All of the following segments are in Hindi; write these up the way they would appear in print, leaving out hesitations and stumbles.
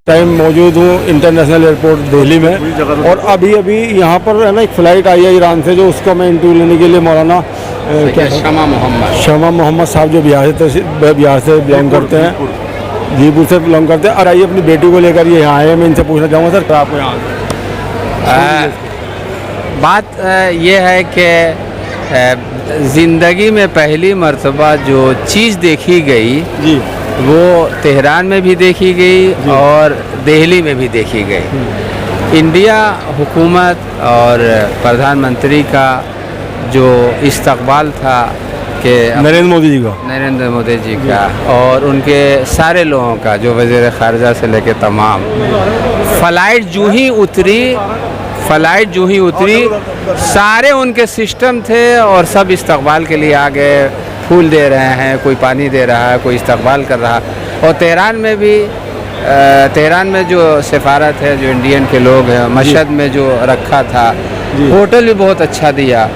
टाइम मौजूद हूँ इंटरनेशनल एयरपोर्ट दिल्ली में। और अभी यहाँ पर है ना एक फ़्लाइट आई है ईरान से, जो उसका मैं इंटरव्यू लेने के लिए मौलाना शमा मोहम्मद साहब जो बिहार से बिलोंग करते हैं, जीपुर से बिलोंग करते हैं, और आइए अपनी बेटी को लेकर ये यहाँ आए। मैं इनसे पूछना चाहूँगा सर, आपको यहाँ बात ये है कि ज़िंदगी में पहली मर्तबा जो चीज़ देखी गई जी, वो तेहरान में भी देखी गई और दिल्ली में भी देखी गई। इंडिया हुकूमत और प्रधानमंत्री का जो इस्तकबाल था कि नरेंद्र मोदी जी का और उनके सारे लोगों का, जो वज़ीर ख़ारिजा से लेकर तमाम, फ़्लाइट जो ही उतरी सारे उनके सिस्टम थे और सब इस्तकबाल के लिए आ गए। फूल दे रहे हैं, कोई पानी दे रहा है, कोई इस्तकबाल कर रहा है। और तेहरान में जो सफारत है, जो इंडियन के लोग हैं, मशहद में जो रखा था, होटल भी बहुत अच्छा दिया,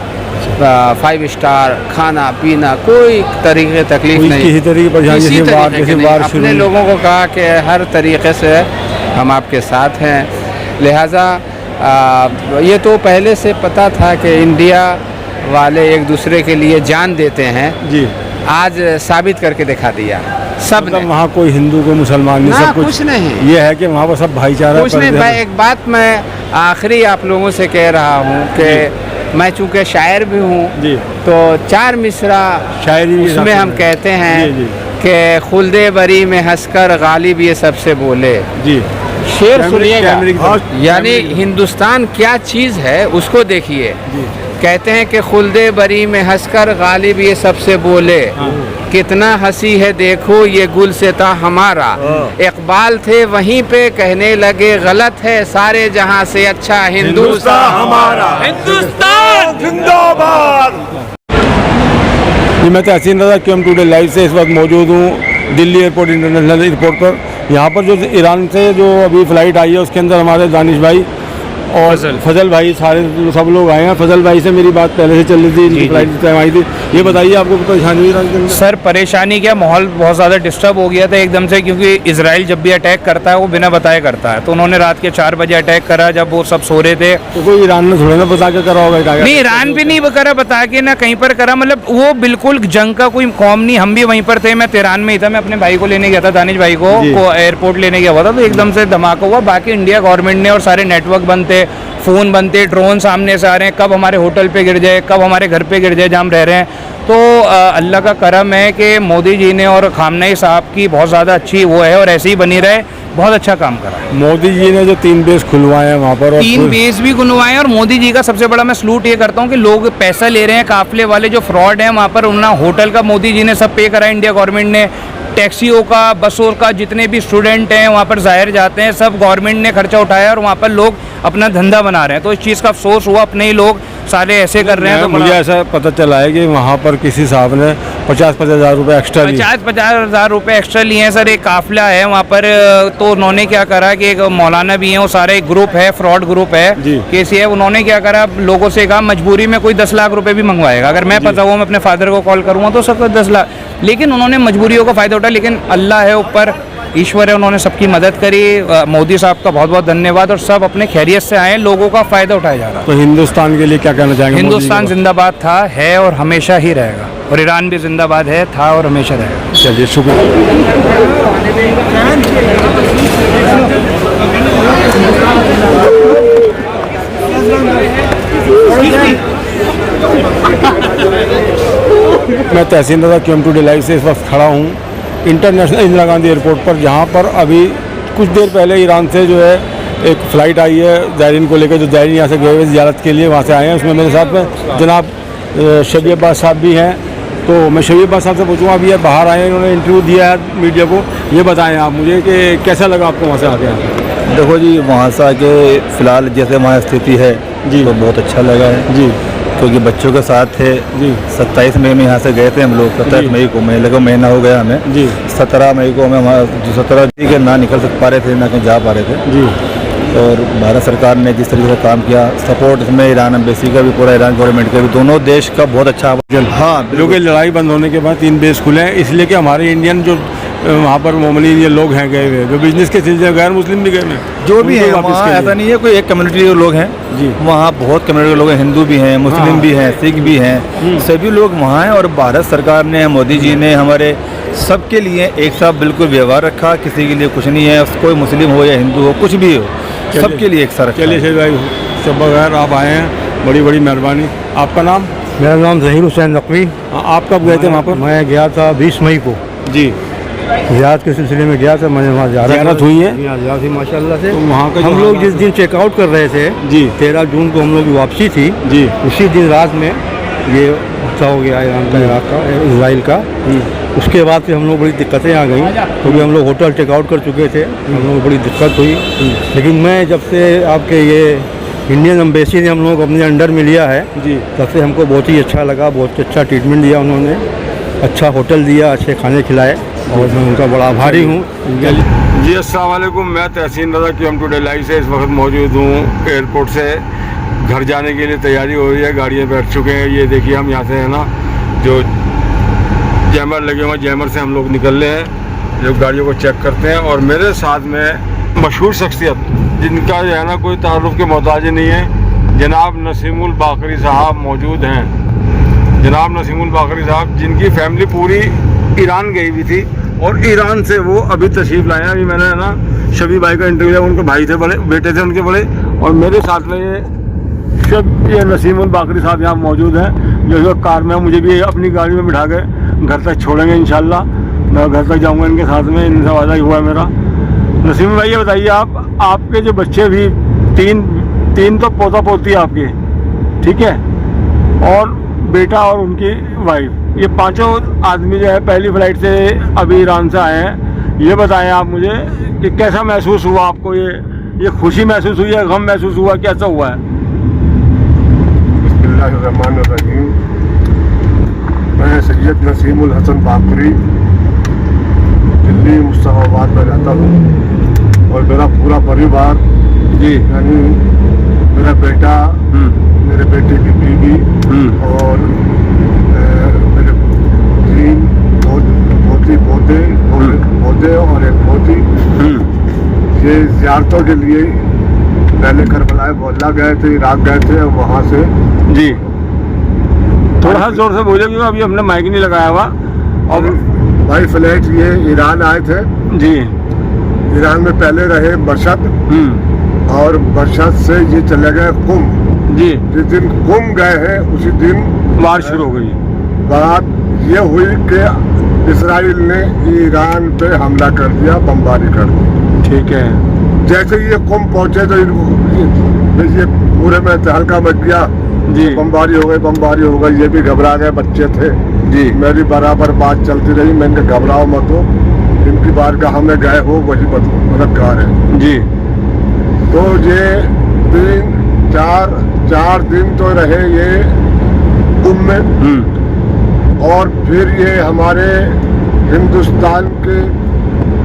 5 स्टार, खाना पीना, कोई तरीके तकलीफ नहीं, किसी तरीके की अपने लोगों को कहा कि हर तरीके से हम आपके साथ हैं। लिहाजा ये तो पहले से पता था कि इंडिया वाले एक दूसरे के लिए जान देते हैं जी, आज साबित करके दिखा दिया सब ने। वहाँ कोई हिंदू को मुसलमान नहीं, सब कुछ नहीं, ये है कि वहाँ पर सब भाईचारा कुछ नहीं। मैं एक बात मैं आखिरी आप लोगों से कह रहा हूँ कि मैं चूँकि शायर भी हूँ, तो 4 मिसरा शायरी उसमें हम कहते हैं कि खुल्दे बरी में हंसकर गालिब ये सबसे बोले जी। शेर सुनिएगा, यानी हिंदुस्तान क्या चीज़ है उसको देखिए। कहते हैं कि खुल्दे बरी में हंसकर गालिब ये सबसे बोले, कितना हंसी है देखो ये गुल से था हमारा। इकबाल थे वहीं पे कहने लगे गलत है सारे जहां से अच्छा हिंदुस्तान हमारा। हिंदुस्तान जिंदाबाद। मैं तहसीन रज़ा QM टुडे लाइव से इस वक्त मौजूद हूँ दिल्ली एयरपोर्ट, इंटरनेशनल एयरपोर्ट पर। यहाँ पर जो ईरान से जो अभी फ़्लाइट आई है उसके अंदर हमारे दानिश भाई और फजल भाई, सारे सब लोग आए हैं। फजल भाई से मेरी बात पहले से चल रही थी, इनकी फ्लाइट टाइम आई थी। ये बताइए आपको परेशानी हुई? सर परेशानी क्या, माहौल बहुत ज़्यादा डिस्टर्ब हो गया था एकदम से, क्योंकि इजराइल जब भी अटैक करता है वो बिना बताए करता है। तो उन्होंने रात के 4 बजे अटैक करा जब वो सब सो रहे थे। तो कोई ईरान ने थोड़ा ना बता के करा होगा? नहीं, ईरान भी नहीं करा बता के, ना कहीं पर करा, मतलब वो बिल्कुल जंग का कोई कौम नहीं। हम भी वहीं पर थे, मैं तेहरान में ही था, मैं अपने भाई को लेने गया था, दानिश भाई को एयरपोर्ट लेने गया हुआ था, तो एकदम से धमाका हुआ। बाकी इंडिया गवर्नमेंट ने और सारे नेटवर्क बंद थे, फ़ोन बनते, ड्रोन सामने से आ रहे हैं, कब हमारे होटल पे गिर जाए, कब हमारे घर पे गिर जाए जहाँ हम रह रहे हैं। तो अल्लाह का करम है कि मोदी जी ने और खामनेई साहब की बहुत ज़्यादा अच्छी वो है और ऐसे ही बनी रहे, बहुत अच्छा काम करा है। मोदी जी ने जो 3 बेस खुलवाए हैं वहाँ पर, 3 बेस भी खुलवाए हैं। और मोदी जी का सबसे बड़ा मैं सलूट ये करता हूँ कि लोग पैसा ले रहे हैं, काफिले वाले जो फ्रॉड हैं वहाँ पर, उन्हें होटल का मोदी जी ने सब पे करा, इंडिया गवर्नमेंट ने, टैक्सियों का, बसों का, जितने भी स्टूडेंट हैं वहाँ पर ज़ाहिर जाते हैं, सब गवर्नमेंट ने खर्चा उठाया और वहाँ पर लोग अपना धंधा बना रहे हैं। तो इस चीज़ का अफसोस हुआ, अपने ही लोग सारे ऐसे कर रहे हैं। तो मुझे ऐसा पता चला है कि वहाँ पर किसी साहब ने 50-50 हज़ार रुपये एक्स्ट्रा लिए, 50-50 हज़ार रुपये एक्स्ट्रा लिए हैं सर। एक काफिला है वहाँ पर, तो उन्होंने क्या करा कि एक मौलाना भी हैं, वो सारे एक ग्रुप है, फ्रॉड ग्रुप है केसी है, उन्होंने क्या करा, लोगों से कहा मजबूरी में कोई 10 लाख रुपये भी मंगवाएगा। अगर मैं फंसा हुआ, मैं अपने फादर को कॉल करूँगा तो सबको 10 लाख, लेकिन उन्होंने मजबूरियों का फ़ायदा उठाया। लेकिन अल्लाह है ऊपर, ईश्वर है, उन्होंने सबकी मदद करी। मोदी साहब का बहुत बहुत धन्यवाद, और सब अपने खैरियत से आए, लोगों का फ़ायदा उठाया जा रहा है। तो हिंदुस्तान के लिए क्या कहना चाहेंगे? हिंदुस्तान जिंदाबाद था, है और हमेशा ही रहेगा, और ईरान भी जिंदाबाद है, था और हमेशा रहेगा। चलिए, शुक्रिया। मैं तहसीन रज़ा QM टुडे लाइव से इस वक्त खड़ा हूँ इंटरनेशनल इंदिरा गांधी एयरपोर्ट पर, जहाँ पर अभी कुछ देर पहले ईरान से जो है एक फ़्लाइट आई है ज़ायरीन को लेकर, जो ज़ायरीन यहाँ से गए हुए ज़ियारत के लिए वहाँ से आए हैं। उसमें मेरे साथ में जनाब शबीर अब्बास साहब भी हैं। तो मैं शबीर अब्बास साहब से पूछूँगा, अभी ये बाहर आए हैं, इन्होंने इंटरव्यू दिया है मीडिया को, ये बताएँ आप मुझे कि कैसा लगा आपको वहाँ से आके? देखो जी, वहाँ से आके फ़िलहाल जैसे वहाँ स्थिति है जी, तो बहुत अच्छा लगा है जी, क्योंकि बच्चों के साथ थे जी। 27 मई में यहाँ से गए थे हम लोग, 27 मई को, महीना हो गया हमें जी। 17 मई को हमें 17 के ना निकल पा रहे थे, ना कहीं जा पा रहे थे जी। और भारत सरकार ने जिस तरीके से काम किया, सपोर्ट इसमें ईरान एम्बेसी का भी, पूरा ईरान गवर्नमेंट का भी, दोनों देश का बहुत अच्छा। हाँ, क्योंकि लड़ाई बंद होने के बाद 3 बेस खुले हैं, इसलिए कि हमारे इंडियन जो वहाँ पर मोमिनीन ये लोग हैं गए हुए, जो बिजनेस के सिलसिले में, गैर मुस्लिम भी गए हुए, जो भी उनको है वापस वहाँ के लिए। ऐसा नहीं है कोई एक कम्युनिटी के लोग हैं जी। वहाँ बहुत कम्युनिटी के लोग हैं, हिंदू भी हैं, मुस्लिम भी हैं, सिख भी हैं, सभी लोग वहाँ हैं। और भारत सरकार ने, मोदी जी ने हमारे सबके लिए एक साथ बिल्कुल व्यवहार रखा, किसी के लिए कुछ नहीं है, कोई मुस्लिम हो या हिंदू हो, कुछ भी हो, सबके लिए एक साथ रखा। चलिए शेर भाई, सब बगैर आप आए हैं, बड़ी बड़ी मेहरबानी। आपका नाम? मेरा नाम ज़हीर हुसैन नकवी। आप कब गए थे वहाँ पर? मैं गया था 20 मई को, जी। ज़ियारत के सिलसिले में गया था, मैंने वहाँ ज़ियारत हुई है? ज़ियारत हुई माशाल्लाह से। तो वहाँ का हम लोग जिस दिन चेकआउट कर रहे थे जी, 13 जून को हम लोग की वापसी थी जी, उसी दिन रात में ये हादसा हो गया ईरान का, इराक का, इसराइल का। उसके बाद से हम लोग बड़ी दिक्कतें आ गई, क्योंकि हम लोग होटल चेकआउट कर चुके थे, हम लोग बड़ी दिक्कत हुई। लेकिन मैं जब से आपके ये इंडियन एम्बेसी ने हम लोग अपने अंडर में लिया है जी, तब से हमको बहुत ही अच्छा लगा, बहुत अच्छा ट्रीटमेंट दिया उन्होंने, अच्छा होटल दिया, अच्छे खाने खिलाए, और मैं उनका बड़ा आभारी हूँ। जी। अस्सलाम वालेकुम, मैं तहसीन रज़ा QM टुडे लाइव से इस वक्त मौजूद हूँ एयरपोर्ट से। घर जाने के लिए तैयारी हो रही है, गाड़ियाँ बैठ चुके हैं। ये देखिए, हम यहाँ से है ना, जो जैमर लगे हुए हैं, जैमर से हम लोग निकल रहे हैं, जो गाड़ियों को चेक करते हैं। और मेरे साथ में मशहूर शख्सियत, जिनका जो है ना कोई तारुफ के मोहताज नहीं है, जनाब नसीमुल बाकरी साहब मौजूद हैं। जनाब नसीमुल बाकरी साहब, जिनकी फैमिली पूरी ईरान गई हुई थी और ईरान से वो अभी तशरीफ़ लाए हैं। अभी मैंने है ना शबी भाई का इंटरव्यू लिया, उनके भाई थे, बड़े बेटे थे उनके बड़े, और मेरे साथ में ये नसीमुल बाकरी साहब यहाँ मौजूद हैं, जो कार में मुझे भी अपनी गाड़ी में बिठा के घर तक छोड़ेंगे इंशाल्लाह। मैं घर तक जाऊँगा इनके साथ में, इनसे वादा ही हुआ है मेरा। नसीमुल भाई, ये बताइए, आपके जो बच्चे भी तीन तो पोता पोती आपके, ठीक है, और बेटा और उनकी वाइफ, ये पांचों आदमी जो है पहली फ्लाइट से अभी ईरान से आए हैं। ये बताएं आप मुझे कि कैसा महसूस हुआ आपको? ये खुशी महसूस हुई है, गम महसूस हुआ, कैसा हुआ है? बिस्मिल्लाहिर्रहमानिर्रहीम। मैं सैयद नसीमुल हसन बाकरी दिल्ली मुस्तफाबाद में रहता हूँ, और मेरा पूरा परिवार जी, यानी मेरा बेटा, मेरे बेटे की बीवी और मेरे 3 पोते और एक पोती, ये ज़ियारतों के लिए पहले करबला बोला गए थे, इराक गए थे, और वहाँ से जी, थोड़ा जोर से बोलिए क्योंकि अभी हमने माइक नहीं लगाया हुआ। और बाई फ्लाइट ये ईरान आए थे। जी। ईरान में पहले रहे मशहद, और मशहद से ये चले गए कुम। जी। जिस दिन कुम गए हैं उसी दिन वार शुरू हो गई। बात ये हुई कि इसराइल ने ईरान पे हमला कर दिया, बमबारी कर दी। ठीक है। जैसे ये कुम पहुंचे तो ये पूरे में तहलका मच गया जी। बमबारी हो गई। ये भी घबरा गए, बच्चे थे जी। मेरी बराबर बात चलती रही, मैंने घबराओ मत हो, इनकी बारगाह में गए हो वही मददगार है जी। तो ये 4 दिन तो रहे ये कुम में, और फिर ये हमारे हिंदुस्तान के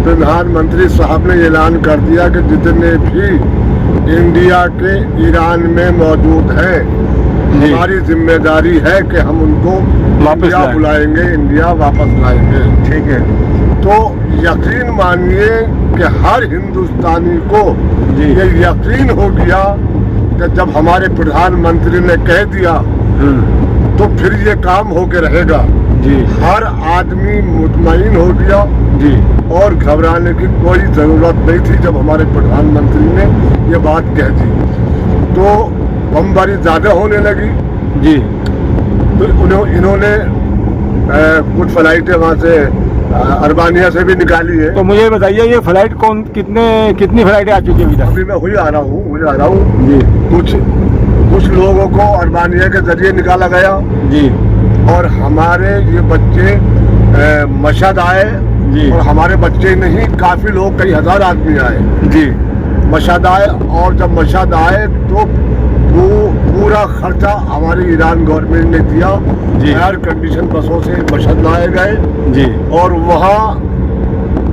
प्रधानमंत्री साहब ने ऐलान कर दिया कि जितने भी इंडिया के ईरान में मौजूद हैं, हमारी जिम्मेदारी है कि हम उनको वापस बुलाएंगे, इंडिया वापस लाएंगे। ठीक है। तो यकीन मानिए कि हर हिंदुस्तानी को ये यकीन हो गया कि जब हमारे प्रधानमंत्री ने कह दिया तो फिर ये काम होके रहेगा जी। हर आदमी मुतमईन हो गया जी। और घबराने की कोई ज़रूरत नहीं थी। जब हमारे प्रधानमंत्री ने ये बात कह दी तो बमबारी ज़्यादा होने लगी जी। तो इन्होंने कुछ फ्लाइटें वहाँ से अरबानिया से भी निकाली है। तो मुझे बताइए, ये फ्लाइट कितनी फ्लाइटें आ चुकी है अभी तक? अभी मैं आ रहा हूँ जी। कुछ लोगों को अरबानिया के जरिए निकाला गया जी। और हमारे ये बच्चे मशहद आए जी। और हमारे बच्चे नहीं, काफी लोग, कई हजार आदमी आए जी। मशहद आए। और जब मशहद आए तो पूरा खर्चा हमारी ईरान गवर्नमेंट ने दिया जी। एयर कंडीशन बसों से मशहद लाए गए जी। और वहाँ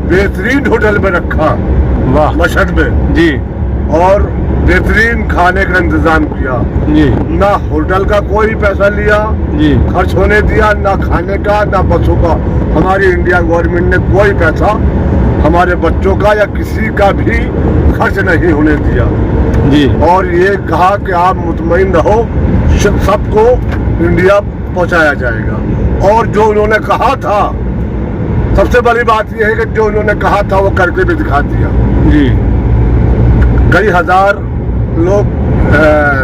बेहतरीन होटल में रखा वाह। मशहद में जी। और बेहतरीन खाने का इंतजाम किया। जी। ना होटल का कोई पैसा लिया जी। खर्च होने दिया, ना खाने का ना बसों का, हमारी इंडिया गवर्नमेंट ने कोई पैसा हमारे बच्चों का या किसी का भी खर्च नहीं होने दिया जी। और ये कहा कि आप मुतमईन रहो, सबको इंडिया पहुंचाया जाएगा। और जो उन्होंने कहा था, सबसे बड़ी बात यह है कि जो उन्होंने कहा था वो करके भी दिखा दिया जी। कई हजार लोग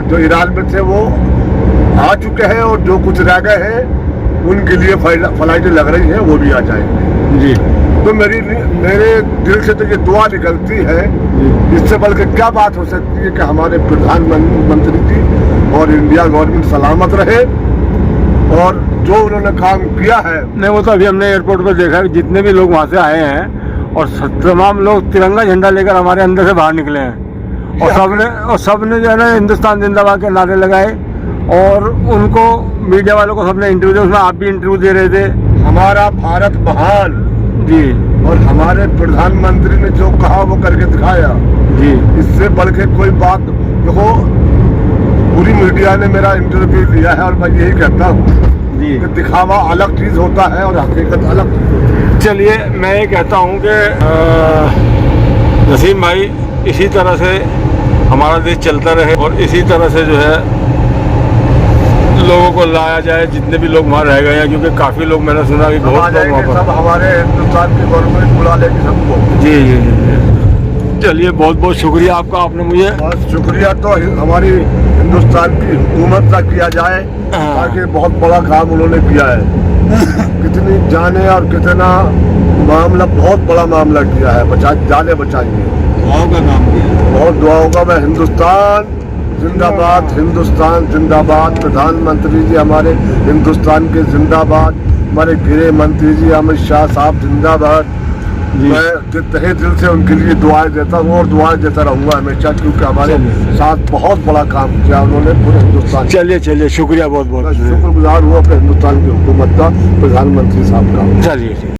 जो ईरान में थे वो आ चुके हैं और जो कुछ रह गए हैं उनके लिए फ्लाइटें लग रही हैं, वो भी आ जाएंगे जी। तो मेरे दिल से तो ये दुआ निकलती है, इससे बढ़कर क्या बात हो सकती है कि हमारे प्रधानमंत्री जी और इंडिया गवर्नमेंट सलामत रहे और जो उन्होंने काम किया है। नहीं, वो तो अभी हमने एयरपोर्ट पर देखा कि जितने भी लोग वहाँ से आए हैं और तमाम लोग तिरंगा झंडा लेकर हमारे अंदर से बाहर निकले हैं और सबने जो है ना हिंदुस्तान जिंदाबाद के नारे लगाए और उनको मीडिया वालों को सबने इंटरव्यू दिया, उसमें आप भी इंटरव्यू दे रहे थे। हमारा भारत महान जी। और हमारे प्रधानमंत्री ने जो कहा वो करके दिखाया जी। इससे बढ़ के कोई बात देखो, पूरी मीडिया ने मेरा इंटरव्यू लिया है और मैं यही कहता हूँ जी कि दिखावा अलग चीज होता है और हकीकत अलग चीज होती है। चलिए, मैं ये कहता हूँ कि नसीम भाई, इसी तरह से हमारा देश चलता रहे और इसी तरह से जो है लोगों को लाया जाए, जितने भी लोग वहाँ रह गए हैं, क्योंकि काफ़ी लोग मैंने सुना कि बहुत लोग वहाँ पर। सब हमारे हिंदुस्तान की गवर्नमेंट बुला लेगी सबको। जी जी जी। चलिए, बहुत बहुत शुक्रिया आपका, आपने मुझे। बहुत शुक्रिया तो हमारी हिंदुस्तान की हुकूमत का किया जाए, ताकि बहुत बड़ा काम उन्होंने किया है। कितनी जाने और कितना मामला, बहुत बड़ा मामला किया है, जाने बचाएंगे, दुआओं का काम किया, बहुत दुआओं का। मैं हिंदुस्तान जिंदाबाद, हिंदुस्तान जिंदाबाद। प्रधानमंत्री जी हमारे हिंदुस्तान के जिंदाबाद, हमारे गृह मंत्री जी अमित शाह साहब जिंदाबाद। मैं तहे दिल से उनके लिए दुआएं देता हूँ और दुआएं देता रहूंगा हमेशा, क्योंकि हमारे साथ बहुत बड़ा काम किया उन्होंने पूरे हिंदुस्तान। चलिए, शुक्रिया बहुत बहुत। शुक्रगुजार हुआ अपने हिंदुस्तान की हुकूमत का, प्रधानमंत्री साहब का। चलिए।